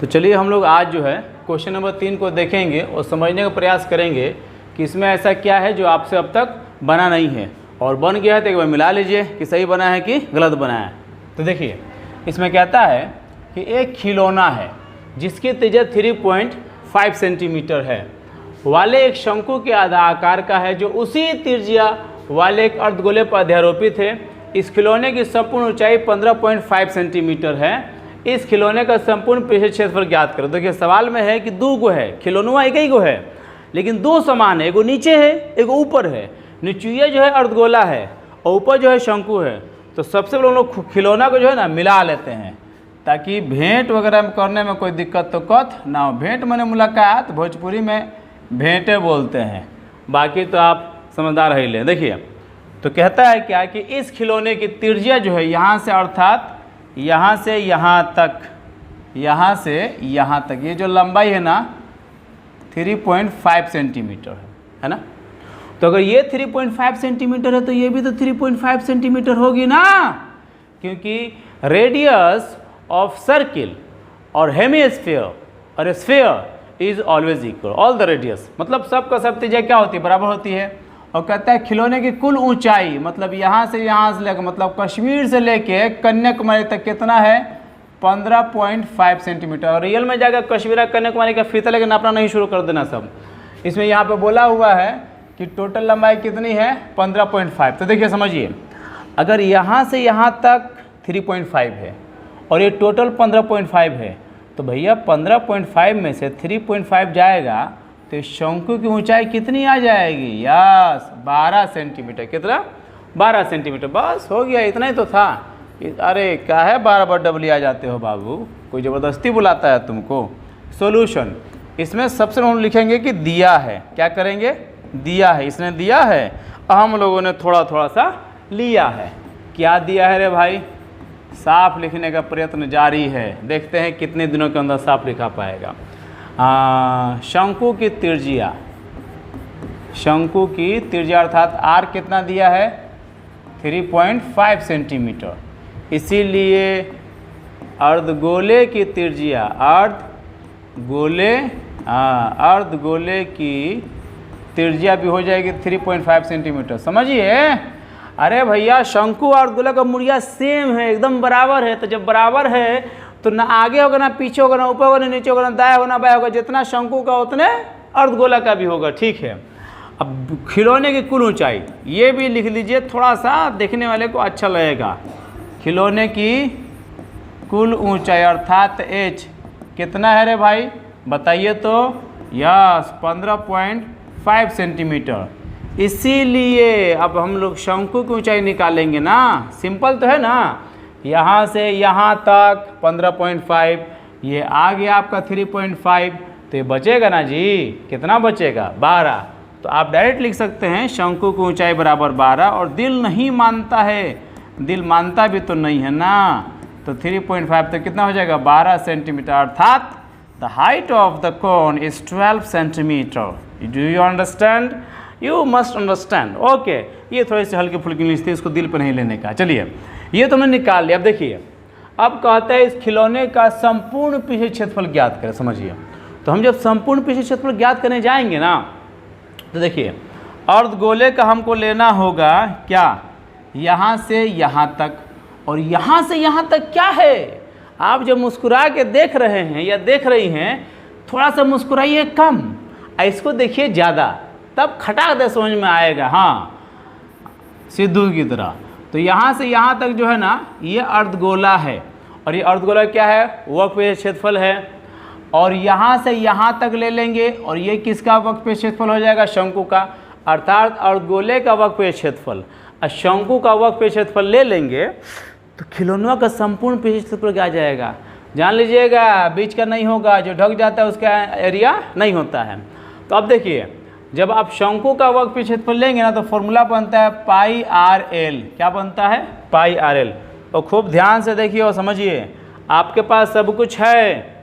तो चलिए हम लोग आज जो है क्वेश्चन नंबर 3 को देखेंगे और समझने का प्रयास करेंगे कि इसमें ऐसा क्या है जो आपसे अब तक बना नहीं है, और बन गया है तो एक बार मिला लीजिए कि सही बना है कि गलत बना है। तो देखिए इसमें कहता है कि एक खिलौना है जिसकी त्रिज्या 3.5 सेंटीमीटर है वाले एक शंकु के आधा आकार का है जो उसी त्रिज्या वाले एक अर्धगोले पर अध्यारोपित है। इस खिलौने की संपूर्ण ऊंचाई 15.5 सेंटीमीटर है। इस खिलौने का संपूर्ण पृष्ठ क्षेत्रफल ज्ञात करो। देखिए सवाल में है कि दो गो है, खिलौना एक ही गो है लेकिन दो समान है, एगो नीचे है एगो ऊपर है। नीचे जो है अर्धगोला है और ऊपर जो है शंकु है। तो सबसे पहले हम लोग खिलौना को जो है ना मिला लेते हैं ताकि भेंट वगैरह करने में कोई दिक्कत तो कत ना हो। भेंट माने मुलाकात, भोजपुरी में भेंटे बोलते हैं, बाकी तो आप समझदार ही लें। देखिए तो कहता है क्या कि इस खिलौने की त्रिज्या जो है यहाँ से अर्थात यहाँ से यहाँ तक, यहाँ से यहाँ तक ये जो लंबाई है ना 3.5 सेंटीमीटर है ना। तो अगर ये 3.5 सेंटीमीटर है तो ये भी तो 3.5 सेंटीमीटर होगी ना, क्योंकि रेडियस ऑफ सर्किल और हेमिस्फीयर और sphere is always equal all the radius, मतलब सबका सब त्रिज्या क्या होती है, बराबर होती है। और कहता है खिलौने की कुल ऊंचाई, मतलब यहाँ से लेकर मतलब कश्मीर से लेके कन्याकुमारी तक कितना है 15.5 सेंटीमीटर। और रियल में जाकर कश्मीर कन्याकुमारी का फीता लेकर नापना नहीं शुरू कर देना सब। इसमें यहाँ पे बोला हुआ है कि टोटल लंबाई कितनी है 15.5। तो देखिए समझिए, अगर यहाँ से यहाँ तक 3.5 है और ये टोटल 15.5 है तो भैया 15.5 में से 3.5 जाएगा तो शंकु की ऊंचाई कितनी आ जाएगी, यस 12 सेंटीमीटर। कितना 12 सेंटीमीटर, बस हो गया, इतना ही तो था। अरे क्या है 12 बार डबली आ जाते हो बाबू, कोई ज़बरदस्ती बुलाता है तुमको। सॉल्यूशन, इसमें सबसे हम लिखेंगे कि दिया है, क्या करेंगे दिया है, इसने दिया है, हम लोगों ने थोड़ा थोड़ा सा लिया है। क्या दिया है रे भाई, साफ लिखने का प्रयत्न जारी है, देखते हैं कितने दिनों के अंदर साफ लिखा पाएगा। शंकु की त्रिज्या, शंकु की त्रिज्या अर्थात आर कितना दिया है 3.5 सेंटीमीटर, इसीलिए अर्धगोले की त्रिज्या अर्धगोले की त्रिज्या भी हो जाएगी 3.5 सेंटीमीटर। समझिए, अरे भैया शंकु और अर्धगोला का मूल्य सेम है, एकदम बराबर है। तो जब बराबर है तो ना आगे होगा ना पीछे होगा, ना ऊपर होगा ना नीचे होगा, ना दाएं होगा ना बाएं होगा। जितना शंकु का उतने अर्धगोला का भी होगा, ठीक है। अब खिलौने की कुल ऊंचाई ये भी लिख लीजिए, थोड़ा सा देखने वाले को अच्छा लगेगा। खिलौने की कुल ऊंचाई अर्थात एच कितना है रे भाई बताइए तो, यस 15.5 सेंटीमीटर। इसीलिए अब हम लोग शंकु की ऊंचाई निकालेंगे ना, सिंपल तो है ना। यहाँ से यहाँ तक 15.5, ये आ गया आपका 3.5, तो ये बचेगा ना जी, कितना बचेगा 12। तो आप डायरेक्ट लिख सकते हैं शंकु की ऊंचाई बराबर 12। और दिल नहीं मानता है, दिल मानता भी तो नहीं है ना, तो 3.5 तो कितना हो जाएगा 12 सेंटीमीटर, अर्थात the height of the cone is 12 centimetre. Do you understand, you must understand. Okay, ये थोड़ी सी हल्की फुल्की इंग्लिश थी, इसको दिल पर नहीं लेने का। चलिए ये तो हमने निकाल लिया। अब देखिए, अब कहता है इस खिलौने का संपूर्ण पृष्ठ क्षेत्रफल ज्ञात करें। समझिए, तो हम जब संपूर्ण पृष्ठ क्षेत्रफल ज्ञात करने जाएंगे ना, तो देखिए अर्धगोले का हमको लेना होगा क्या, यहाँ से यहाँ तक, और यहाँ से यहाँ तक क्या है। आप जब मुस्कुरा के देख रहे हैं या देख रही हैं, थोड़ा सा मुस्कुराइए कम, इसको देखिए ज़्यादा, तब खटाक दे समझ में आएगा। हाँ, सिद्धू की तरह। तो यहाँ से यहाँ तक जो है ना ये अर्धगोला है, और ये अर्धगोला क्या है वक्रपृष्ठ क्षेत्रफल है। और यहाँ से यहाँ तक ले लेंगे, और ये किसका वक्रपृष्ठ क्षेत्रफल हो जाएगा शंकु का, अर्थात अर्धगोले का वक्रपृष्ठ क्षेत्रफल। और शंकु का वक्रपृष्ठ क्षेत्रफल ले लेंगे तो खिलौनों का संपूर्ण पृष्ठ क्षेत्रफल क्या आ जाएगा, जान लीजिएगा, बीच का नहीं होगा, जो ढक जाता है उसका एरिया नहीं होता है। तो अब देखिए, जब आप शंकु का वक्रपृष्ठ क्षेत्रफल लेंगे ना तो फॉर्मूला बनता है पाई आर एल। क्या बनता है पाई आर एल। और खूब ध्यान से देखिए और समझिए, आपके पास सब कुछ है,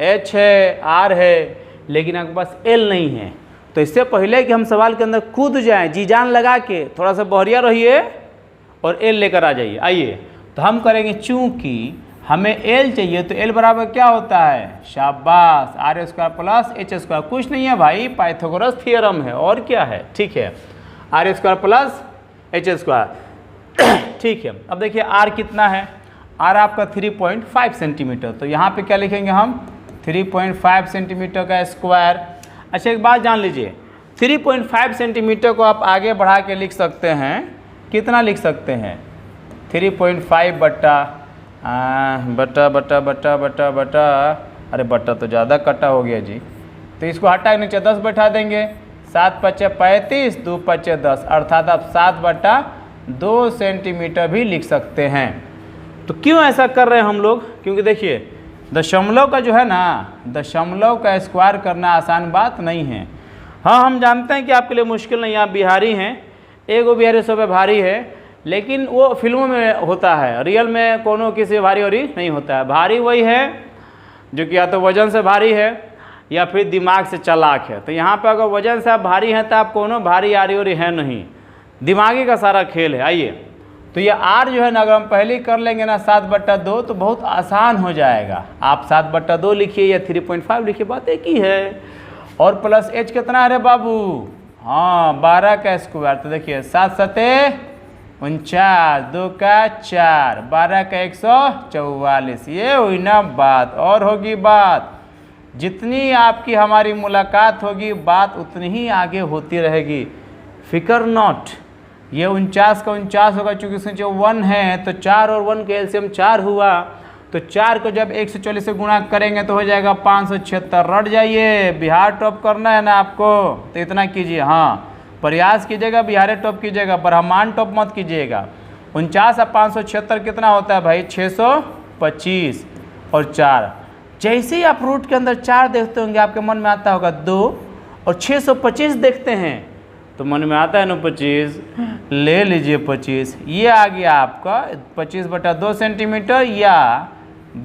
एच है आर है, लेकिन आपके पास एल नहीं है। तो इससे पहले कि हम सवाल के अंदर कूद जाएं, जी जान लगा के थोड़ा सा बहरिया रहिए और एल लेकर आ जाइए। आइए तो हम करेंगे, चूँकि हमें एल चाहिए, तो एल बराबर क्या होता है, शाबाश, R square plus H square. कुछ नहीं है भाई, पाइथागोरस थ्योरम है, और क्या है, ठीक है, R square plus H square. ठीक है, अब देखिए आर कितना है, आर आपका 3.5 सेंटीमीटर, तो यहाँ पे क्या लिखेंगे हम, 3.5 सेंटीमीटर का स्क्वायर। अच्छा एक बात जान लीजिए, 3.5 सेंटीमीटर को आप आगे बढ़ा के लिख सकते हैं, कितना लिख सकते हैं, 3.5 बटा, अरे बट्टा तो ज़्यादा कटा हो गया जी, तो इसको हटा के नीचे 10 बैठा देंगे, 7 × 5 = 35, 2 × 5 = 10, अर्थात आप 7/2 सेंटीमीटर भी लिख सकते हैं। तो क्यों ऐसा कर रहे हैं हम लोग, क्योंकि देखिए दशमलव का जो है ना, दशमलव का स्क्वायर करना आसान बात नहीं है। हाँ हम जानते हैं कि आपके लिए मुश्किल नहीं, आप बिहारी हैं, एगो बिहारी सब भारी है, लेकिन वो फिल्मों में होता है, रियल में कोनो किसी भारी और नहीं होता है। भारी वही है जो कि या तो वजन से भारी है या फिर दिमाग से चालाक है। तो यहाँ पर अगर वजन से आप भारी हैं तो आप कोनो भारी आरी और है नहीं, दिमागी का सारा खेल है। आइए, तो ये आर जो है ना, अगर हम पहले ही कर लेंगे ना 7/2 तो बहुत आसान हो जाएगा। आप 7/2 लिखिए या 3.5 लिखिए, बात एक ही है। और प्लस एच कितना है रे बाबू, हाँ 12 का स्क्वायर, तो देखिए 7 × 7 = 49, 2 का 4, 12 का 144, ये हुई ना बात। और होगी बात, जितनी आपकी हमारी मुलाकात होगी बात उतनी ही आगे होती रहेगी, फिकर नॉट। ये 49 का 49 होगा, चूँकि इसमें जो 1 है तो 4 और 1 के एलसीएम 4 हुआ, तो 4 को जब 140 से गुणा करेंगे तो हो जाएगा 576। रट जाइए, बिहार टॉप करना है ना आपको, तो इतना कीजिए, हाँ प्रयास कीजिएगा, बिहार टॉप कीजिएगा, ब्रह्मांड टॉप मत कीजिएगा। 49 और 576 कितना होता है भाई, 625 और 4। जैसे ही आप रूट के अंदर 4 देखते होंगे आपके मन में आता होगा 2, और 625 देखते हैं तो मन में आता है ना 25, ले लीजिए 25। ये आ गया आपका 25/2 सेंटीमीटर या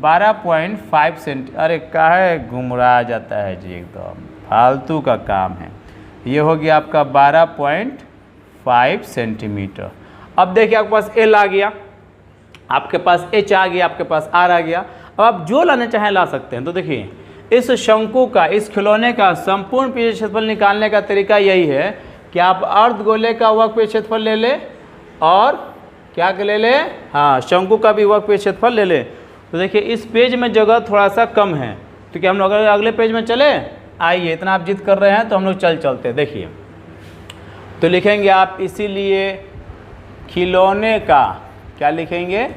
12.5 सेंटी। अरे काहे घुमरा जाता है जी, एकदम फालतू का काम है। ये हो गया आपका 12.5 सेंटीमीटर। अब देखिए आपके पास एल आ गया, आपके पास एच आ गया, आपके पास आर आ गया। अब आप जो लाने चाहें ला सकते हैं। तो देखिए इस शंकु का, इस खिलौने का संपूर्ण पृष्ठीय क्षेत्रफल निकालने का तरीका यही है कि आप अर्धगोले का वक्रपृष्ठीय क्षेत्रफल ले ले और क्या ले ले, हाँ शंकु का भी वक्रपृष्ठीय क्षेत्रफल ले ले। तो देखिए इस पेज में जगह थोड़ा सा कम है, तो क्या हम लोग अगले पेज में चले, आइए, इतना आप जिद कर रहे हैं तो हम लोग चलते देखिए। तो लिखेंगे आप इसीलिए खिलौने का, क्या लिखेंगे,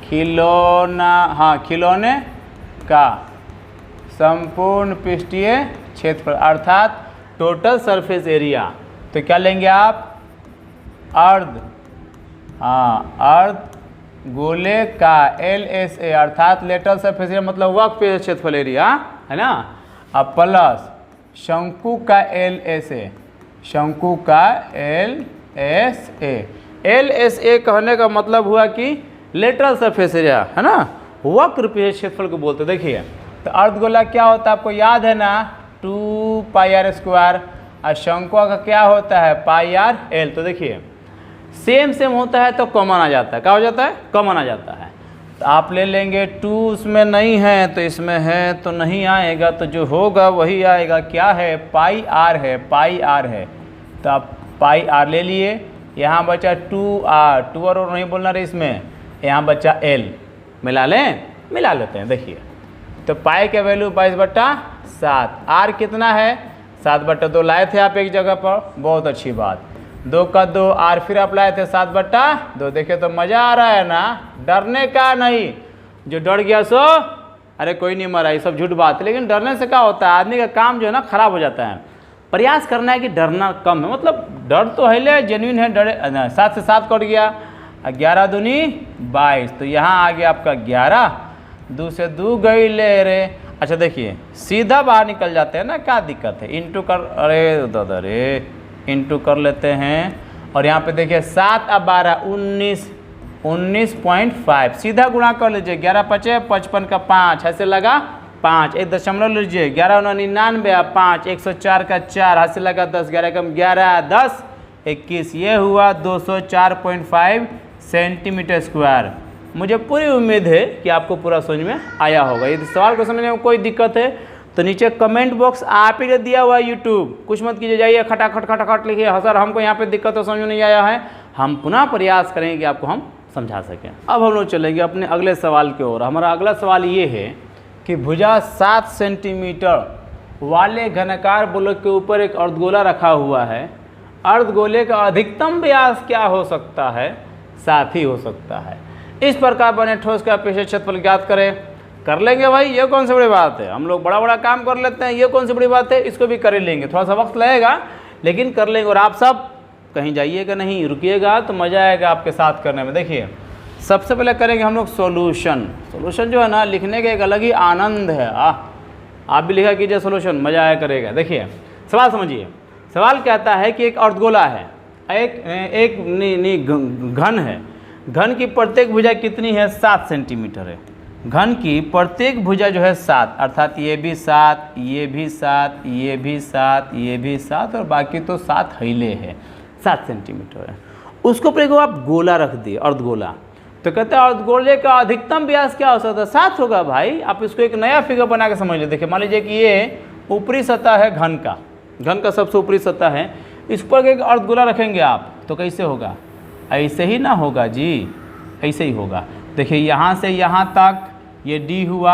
खिलौना, हाँ खिलौने का संपूर्ण पृष्ठीय क्षेत्रफल अर्थात टोटल सरफेस एरिया। तो क्या लेंगे आप, अर्ध, हाँ अर्ध गोले का LSA अर्थात लेटरल सरफेस एरिया, मतलब वक्रपृष्ठीय क्षेत्रफल एरिया है ना, अब प्लस शंकु का LSA, शंकु का LSA। LSA कहने का मतलब हुआ कि लेटरल सरफेस एरिया है ना, वक्रपृष्ठीय क्षेत्रफल को बोलते। देखिए तो अर्धगोला क्या होता है आपको याद है ना, 2πr², और शंकु का क्या होता है πrl। तो देखिए सेम होता है तो कॉमन आ जाता है, क्या हो जाता है, कॉमन आ जाता है। तो आप ले लेंगे 2 उसमें नहीं है तो इसमें है तो नहीं आएगा, तो जो होगा वही आएगा, क्या है πr है, πr है, तो आप πr ले लिए। यहाँ बचा 2r, 2r और नहीं बोलना रहे इसमें, यहाँ बचा l, मिला लेते हैं। देखिए तो पाई के वैल्यू 22/7, आर कितना है 7/2 लाए थे आप एक जगह पर, बहुत अच्छी बात, 2 का 2 आर फिर आप लाए थे 7/2। देखिए तो मज़ा आ रहा है ना, डरने का नहीं, जो डर गया सो अरे कोई नहीं मरा, ये सब झूठ बात है। लेकिन डरने से क्या होता है, आदमी का काम जो है ना खराब हो जाता है। प्रयास करना है कि डरना कम है, मतलब डर तो है ले जेन्युइन है, डरे 7 से 7 कट गया, 11 दूनी 22, तो यहाँ आ गया आपका 11, 2 से 2 गई ले रे। अच्छा देखिए सीधा बाहर निकल जाते हैं ना, क्या दिक्कत है, इंटू कर, अरे दादा रे इंटू कर लेते हैं। और यहाँ पे देखिए 7 और 12 19, 19.5, सीधा गुणा कर लीजिए, 11 × 5 = 55 का 5, ऐसे लगा 5, एक दशमलव लीजिए, 11 × 9 = 99, 5 104 का 4, हाथ से लगा 10, 11 कम 11, 10 21, ये हुआ 204.5 सेंटीमीटर स्क्वायर। मुझे पूरी उम्मीद है कि आपको पूरा समझ में आया होगा। यदि सवाल को समझने में कोई दिक्कत है तो नीचे कमेंट बॉक्स आप ही ने दिया हुआ है यूट्यूब, कुछ मत कीजिए, जाइए खटाखट लिखिए हाँ सर हमको यहाँ पे दिक्कत तो समझ में नहीं आया है, हम पुनः प्रयास करेंगे कि आपको हम समझा सकें। अब हम लोग चलेंगे अपने अगले सवाल की ओर। हमारा अगला सवाल ये है कि भुजा 7 सेंटीमीटर वाले घनाकार गोलक के ऊपर एक अर्धगोला रखा हुआ है, अर्धगोले का अधिकतम व्यास क्या हो सकता है? 7 ही हो सकता है। इस प्रकार बने ठोस का पृष्ठीय क्षेत्रफल ज्ञात करें। कर लेंगे भाई, ये कौन सी बड़ी बात है, हम लोग बड़ा बड़ा काम कर लेते हैं, ये कौन सी बड़ी बात है, इसको भी कर लेंगे, थोड़ा सा वक्त लगेगा लेकिन कर लेंगे। और आप सब कहीं जाइएगा नहीं, रुकिएगा तो मज़ा आएगा आपके साथ करने में। देखिए सबसे पहले करेंगे हम लोग सॉल्यूशन। सॉल्यूशन जो है ना लिखने का एक अलग ही आनंद है। आप भी लिखा कीजिए सॉल्यूशन, मज़ा आया करेगा। देखिए सवाल समझिए, सवाल कहता है कि एक अर्धगोला है, एक घन है, घन की प्रत्येक भुजा कितनी है? 7 सेंटीमीटर है। घन की प्रत्येक भुजा जो है 7, अर्थात ये भी 7, ये भी 7, ये भी 7, ये भी 7 और बाकी तो 7 हिले है, 7 सेंटीमीटर है। उसको पर आप गोला रख दिए, अर्धगोला, तो कहते हैं अर्धगोले का अधिकतम व्यास क्या हो सकता है? 7 होगा भाई। आप इसको एक नया फिगर बना के समझ लीजिए। देखिए मान लीजिए कि ये ऊपरी सतह है घन का सबसे ऊपरी सतह है, इस पर एक अर्धगोला रखेंगे आप तो कैसे होगा? ऐसे ही ना होगा जी, ऐसे ही होगा। देखिए यहाँ से यहाँ तक ये D हुआ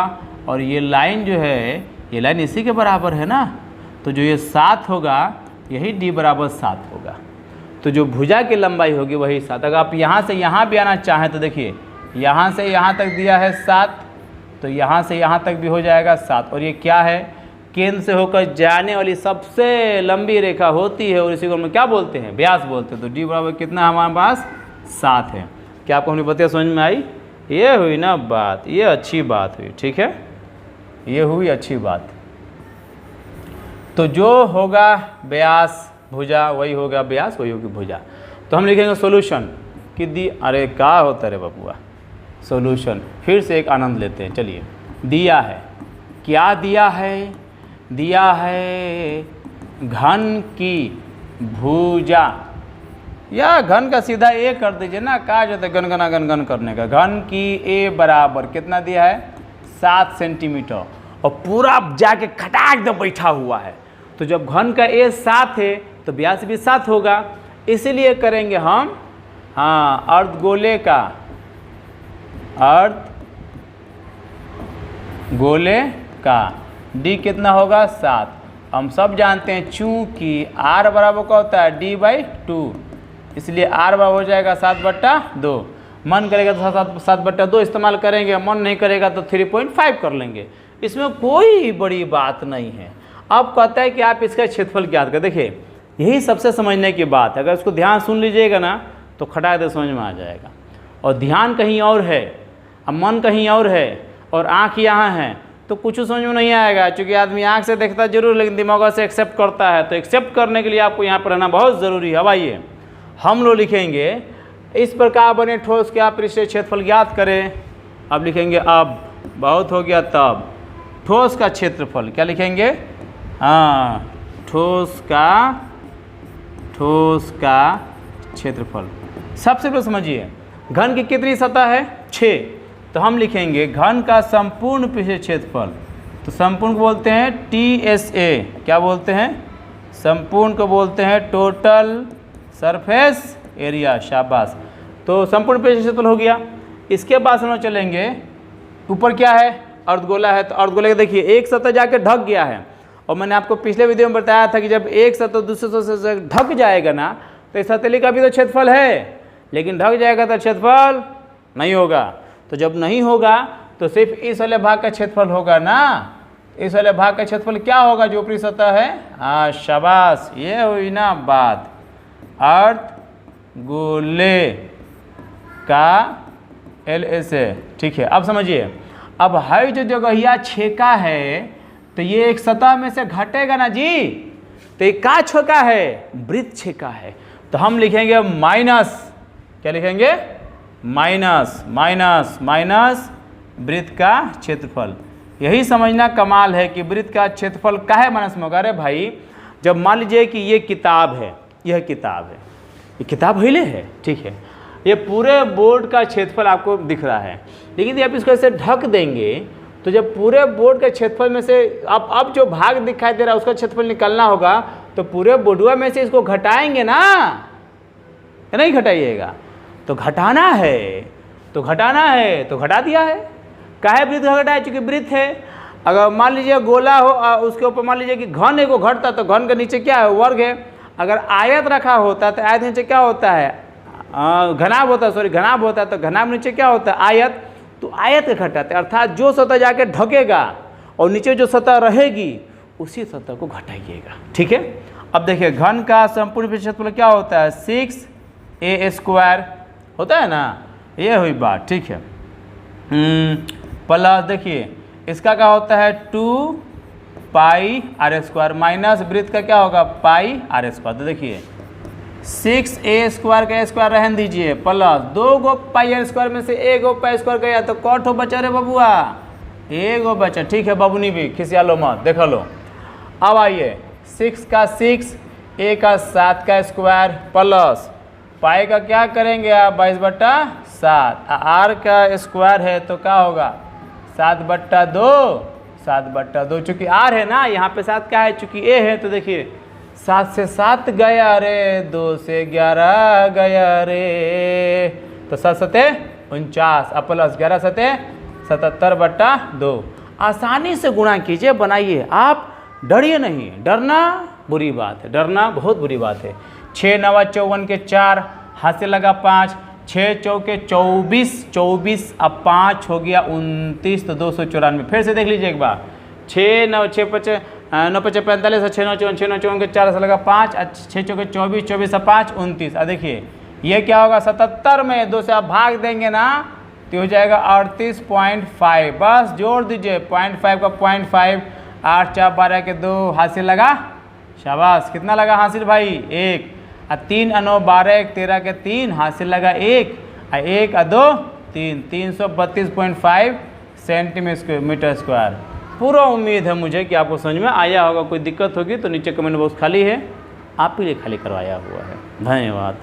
और ये लाइन जो है ये लाइन इसी के बराबर है ना, तो जो ये 7 होगा यही D बराबर 7 होगा। तो जो भुजा की लंबाई होगी वही 7। अगर आप यहाँ से यहाँ भी आना चाहें तो देखिए यहाँ से यहाँ तक दिया है 7, तो यहाँ से यहाँ तक भी हो जाएगा 7। और ये क्या है? केंद्र से होकर जाने वाली सबसे लंबी रेखा होती है और इसी को हम क्या बोलते हैं? व्यास बोलते हैं। तो D बराबर कितना हमारे पास? 7 है। क्या आपको हमने बताया, समझ में आई? ये हुई ना बात, ये अच्छी बात हुई, ठीक है, ये हुई अच्छी बात। तो जो होगा व्यास भुजा वही होगा व्यास, वही होगी भुजा। तो हम लिखेंगे सॉल्यूशन कि अरे क्या होता है रे बबुआ, सॉल्यूशन। फिर से एक आनंद लेते हैं, चलिए। दिया है, क्या दिया है? दिया है घन की भुजा, या घन का सीधा ए कर दीजिए ना, कहा जाता है गन करने का। घन की ए बराबर कितना दिया है? 7 सेंटीमीटर, और पूरा जाके खटाक दे बैठा हुआ है। तो जब घन का ए 7 है तो व्यास भी 7 होगा, इसीलिए करेंगे हम अर्धगोले का D कितना होगा? 7। हम सब जानते हैं चूंकि R बराबर क्या होता है? D/2, इसलिए R बराबर हो जाएगा 7/2। मन करेगा तो 7/2 इस्तेमाल करेंगे, मन नहीं करेगा तो 3.5 कर लेंगे, इसमें कोई बड़ी बात नहीं है। अब कहता है कि आप इसका क्षेत्रफल ज्ञात करें। देखिए यही सबसे समझने की बात है, अगर इसको ध्यान सुन लीजिएगा ना तो खटाक दे समझ में आ जाएगा। और ध्यान कहीं और है, अब मन कहीं और है और आँख यहाँ है तो कुछ समझ में नहीं आएगा। क्योंकि आदमी आँख से देखता जरूर लेकिन दिमाग से एक्सेप्ट करता है, तो एक्सेप्ट करने के लिए आपको यहाँ पर रहना बहुत ज़रूरी है। अब आइए हम लोग लिखेंगे इस प्रकार बने ठोस के आप पृष्ठीय क्षेत्रफल ज्ञात करें। अब लिखेंगे, अब बहुत हो गया, तब ठोस का क्षेत्रफल क्या लिखेंगे? ठोस का क्षेत्रफल। सबसे पहले समझिए घन की कितनी सतह है? 6। तो हम लिखेंगे घन का संपूर्ण पृष्ठीय क्षेत्रफल। तो संपूर्ण को बोलते हैं TSA, क्या बोलते हैं? संपूर्ण को बोलते हैं टोटल सरफेस एरिया। शाबाश। तो संपूर्ण पृष्ठीय क्षेत्रफल हो गया। इसके बाद हम चलेंगे, ऊपर क्या है? अर्धगोला है, तो अर्धगोले देखिए एक सतह जाके ढक गया है, और मैंने आपको पिछले वीडियो में बताया था कि जब एक सतह दूसरे सतह से ढक जाएगा ना तो इस हथेली का भी तो क्षेत्रफल है, लेकिन ढक जाएगा तो क्षेत्रफल नहीं होगा। तो जब नहीं होगा तो सिर्फ इस वाले भाग का क्षेत्रफल होगा ना। इस वाले भाग का क्षेत्रफल क्या होगा? जो ऊपरी सतह है। शाबाश, ये हुई ना बात, अर्धगोले का LSA। ठीक है, अब समझिए, अब है जो जगहिया छेका है तो ये एक सतह में से घटेगा ना जी, तो ये का छेका है? वृत्त छेका है। तो हम लिखेंगे माइनस, क्या लिखेंगे? माइनस वृत्त का क्षेत्रफल। यही समझना कमाल है कि वृत्त का क्षेत्रफल काहे माइनस में होगा? अरे भाई जब मान लीजिए कि ये किताब है, यह किताब है, ये किताब हिले है, ठीक है, ये पूरे बोर्ड का क्षेत्रफल आपको दिख रहा है, लेकिन यदि आप इसको ऐसे ढक देंगे तो जब पूरे बोर्ड के क्षेत्रफल में से अब जो भाग दिखाई दे रहा है उसका क्षेत्रफल निकालना होगा, तो पूरे बोर्डुआ में से इसको घटाएंगे ना, या नहीं घटाइएगा? तो घटाना है, तो घटा दिया है। काहे वृत्त का घटाया? चूंकि वृत्त है। अगर मान लीजिए गोला हो, उसके ऊपर मान लीजिए कि घन है, वो घटता तो घन के नीचे क्या है? वर्ग है। अगर आयत रखा होता तो आयत नीचे क्या होता है? घनाभ होता, घनाभ होता, तो घनाभ नीचे क्या होता है? आयत। तो आयत के घटाते, अर्थात जो सतह जाके ढकेगा और नीचे जो सतह रहेगी उसी सतह को घटाइएगा। ठीक है। अब देखिए घन का संपूर्ण क्षेत्रफल क्या होता है? 6a² होता है ना, ये हुई बात। ठीक है। प्लस देखिए इसका क्या होता है? 2πr² माइनस वृत्त का क्या होगा? πr²। तो देखिए 6a² का स्क्वायर रहने दीजिए, प्लस 2 गो πr² में से 1 गो π² गया तो कौन बचा रे बबुआ? 1 गो बचा। ठीक है बबुनी भी खिसिया लो मत, देखो लो। अब आइए 6 का 6, a का 7 का स्क्वायर प्लस पाई का क्या करेंगे आप? 22/7। r का स्क्वायर है तो क्या होगा? 7/2। 7/2 चूँकि r है ना, यहाँ पे 7 क्या है? चूँकि a है। तो देखिए 7 से 7 गया रे, 2 से 11 गया रे, तो 7 सते 49 और प्लस 11 सते 77/2। आसानी से गुणा कीजिए, बनाइए, आप डरिए नहीं। डरना बुरी बात है, डरना बहुत बुरी बात है। 6 9 54 के 4, हाथ से लगा 5, 6 चौके 24, 24 अब 5 हो गया 29, तो 294। फिर से देख लीजिए एक बार। 6 9 6 5 9 5 45, 6 9 54, 6 9 54 के 4 से लगा 5, 6 चौके 24, 24 से 5 29। अब देखिए ये क्या होगा? 77 में 2 से आप भाग देंगे ना तो हो जाएगा 38.5। बस जोड़ दीजिए 0.5 का 0.5, 8 4 12 के 2, हाथ से लगा, शाबाश। कितना लगा हासिल भाई? 1। 3 9 12 13 के 3, हाथ से लगा 1 1 2 3, 332.5 सेंटीमीटर स्क्वायर। पूरा उम्मीद है मुझे कि आपको समझ में आया होगा। कोई दिक्कत होगी तो नीचे कमेंट बॉक्स खाली है, आप ही लिए खाली करवाया हुआ है। धन्यवाद।